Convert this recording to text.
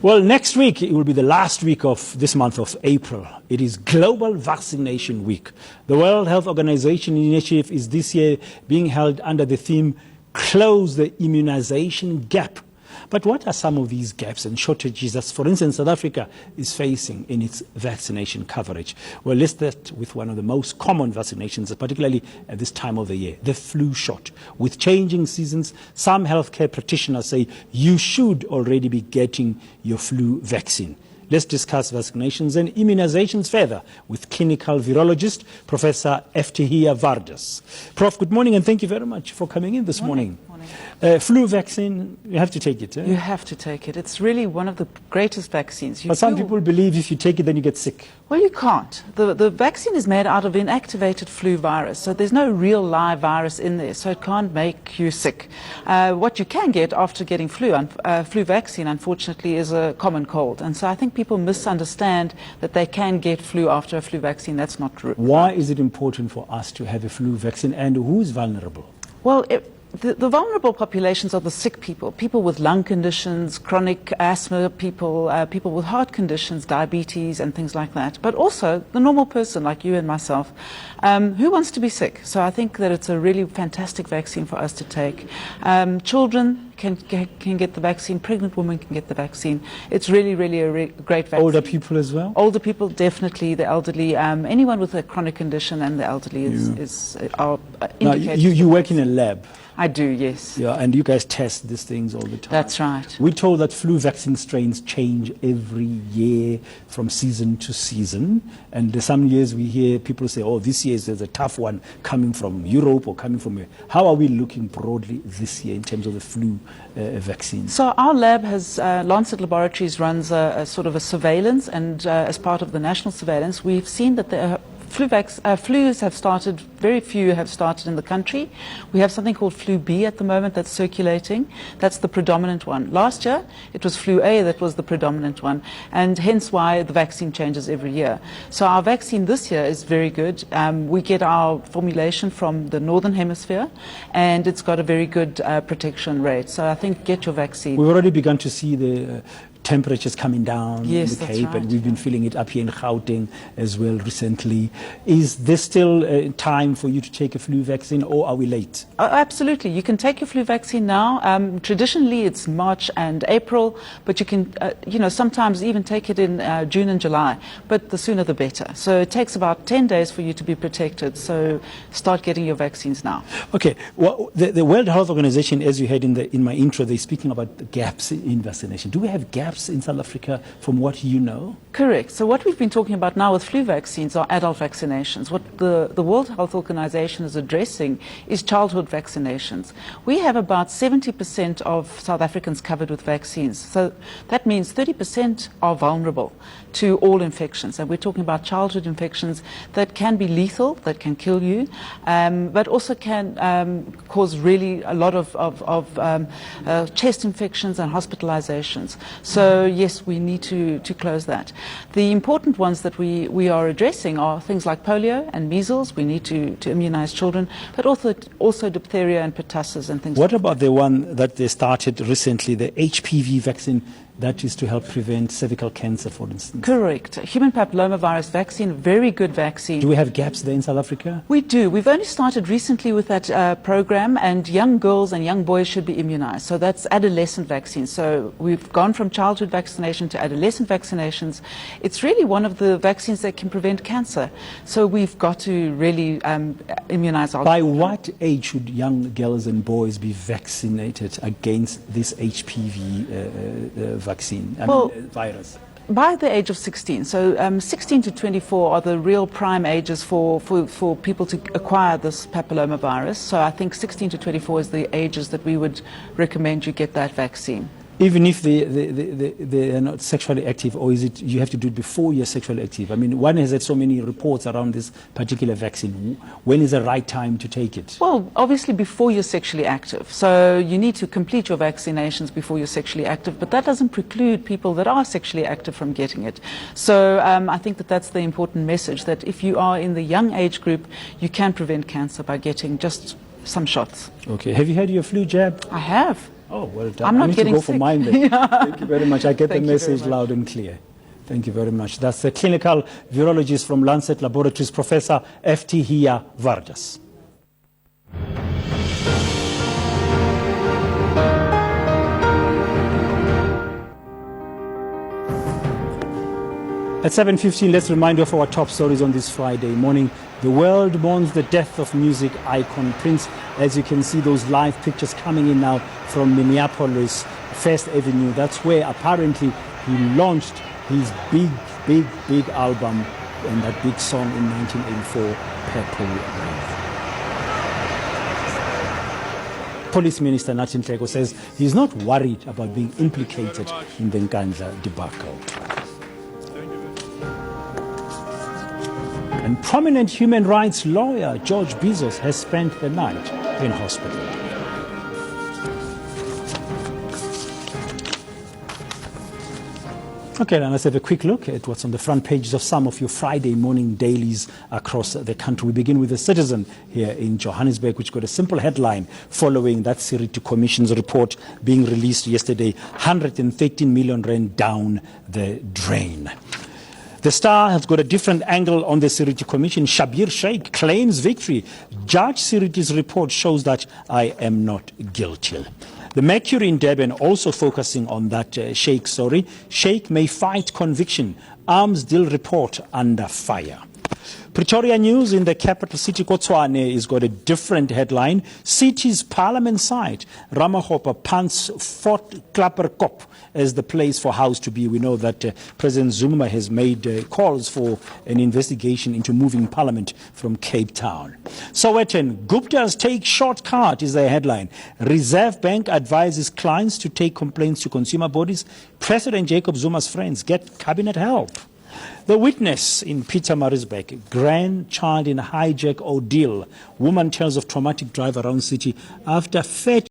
Well, next week, it will be the last week of this month of April. It is Global Vaccination Week. The World Health Organization initiative is this year being held under the theme, Close the Immunization Gap. But what are some of these gaps and shortages that, for instance, South Africa is facing in its vaccination coverage? Well, let's start with one of the most common vaccinations, particularly at this time of the year, the flu shot. With changing seasons, some healthcare practitioners say you should already be getting your flu vaccine. Let's discuss vaccinations and immunizations further with clinical virologist, Professor Eftihia Vardas. Prof, good morning and thank you very much for coming in this morning. Flu vaccine, you have to take it. You have to take it. It's really one of the greatest vaccines. But some people believe if you take it, then you get sick. Well, you can't. The vaccine is made out of inactivated flu virus, so there's no real live virus in there, so it can't make you sick. What you can get after getting flu vaccine, unfortunately, is a common cold. And so I think people misunderstand that they can get flu after a flu vaccine. That's not true. Why is it important for us to have a flu vaccine, and who is vulnerable? Well, the vulnerable populations are the sick people, people with lung conditions, chronic asthma, people with heart conditions, diabetes and things like that. But also the normal person like you and myself who wants to be sick. So I think that it's a really fantastic vaccine for us to take. Children can get the vaccine, pregnant women can get the vaccine. It's really, really a great vaccine. Older people as well? Older people, definitely. The elderly, anyone with a chronic condition and the elderly are indicated. Now, you work in a lab. I do, yes. Yeah, and you guys test these things all the time. That's right. We're told that flu vaccine strains change every year from season to season. And some years we hear people say, oh, this year there's a tough one coming from Europe or coming from... How are we looking broadly this year in terms of the flu vaccine? So our lab has, Lancet Laboratories runs a sort of a surveillance, and as part of the national surveillance, we've seen that there are flus have started, very few have started in the country. We have something called flu B at the moment that's circulating. That's the predominant one. Last year, it was flu A that was the predominant one, and hence why the vaccine changes every year. So our vaccine this year is very good. We get our formulation from the Northern Hemisphere, and it's got a very good protection rate. So I think get your vaccine. We've already begun to see the temperatures coming down in the Cape, right. And we've been feeling it up here in Gauteng as well recently. Is there still time for you to take a flu vaccine, or are we late? Absolutely. You can take your flu vaccine now. Traditionally, it's March and April, but you can, sometimes even take it in June and July, but the sooner the better. So it takes about 10 days for you to be protected, so start getting your vaccines now. Okay. Well, the World Health Organization, as you heard in my intro, they're speaking about the gaps in vaccination. Do we have gaps in South Africa from what you know? Correct. So what we've been talking about now with flu vaccines are adult vaccinations. What the World Health Organization is addressing is childhood vaccinations. We have about 70% of South Africans covered with vaccines. So that means 30% are vulnerable to all infections. And we're talking about childhood infections that can be lethal, that can kill you, but also can cause really a lot of chest infections and hospitalizations. So yes, we need to close that. The important ones that we are addressing are things like polio and measles. We need to immunize children, but also diphtheria and pertussis and things. What about the one that they started recently, the HPV vaccine? That is to help prevent cervical cancer, for instance. Correct. Human papillomavirus vaccine, very good vaccine. Do we have gaps there in South Africa? We do. We've only started recently with that program, and young girls and young boys should be immunized. So that's adolescent vaccines. So we've gone from childhood vaccination to adolescent vaccinations. It's really one of the vaccines that can prevent cancer. So we've got to really immunize our children. By what age should young girls and boys be vaccinated against this HPV vaccine, virus? By the age of 16. So 16 to 24 are the real prime ages for people to acquire this papillomavirus. So I think 16 to 24 is the ages that we would recommend you get that vaccine. Even if they are not sexually active, or is it you have to do it before you're sexually active? I mean, one has had so many reports around this particular vaccine. When is the right time to take it? Well, obviously before you're sexually active. So you need to complete your vaccinations before you're sexually active, but that doesn't preclude people that are sexually active from getting it. So I think that's the important message, that if you are in the young age group, you can prevent cancer by getting just some shots. Okay. Have you had your flu jab? I have. Oh, well done. I'm not I need getting to go for sick. mine then. Thank you very much. I get the Thank you very message much. loud and clear. Thank you very much. That's the clinical virologist from Lancet Laboratories, Professor F.T. Hiya Vargas. At 7:15, let's remind you of our top stories on this Friday morning. The world mourns the death of music icon Prince. As you can see, those live pictures coming in now from Minneapolis, First Avenue. That's where apparently he launched his big album and that big song in 1984, Purple Rain. Police Minister Nathi Nhleko says he's not worried about being implicated in the Nkandla debacle. And prominent human rights lawyer George Bizos has spent the night in hospital. Okay, now let's have a quick look at what's on the front pages of some of your Friday morning dailies across the country. We begin with The Citizen here in Johannesburg, which got a simple headline following that Siriti Commission's report being released yesterday, 113 million rand down the drain. The Star has got a different angle on the Siriti Commission. Shabir Sheikh claims victory. Judge Siriti's report shows that I am not guilty. The Mercury in Durban also focusing on that Sheikh story. Sheikh may fight conviction. Arms deal report under fire. Pretoria News in the capital city, Kotshwane, has got a different headline. City's parliament site, Ramagopa pants Fort Klapperkop as the place for House to be. We know that President Zuma has made calls for an investigation into moving parliament from Cape Town. Sowetan, Gupta's take shortcut is the headline. Reserve Bank advises clients to take complaints to consumer bodies. President Jacob Zuma's friends get cabinet help. The Witness in Pietermaritzburg, grandchild in hijack ordeal. Woman tells of traumatic drive around city after fetch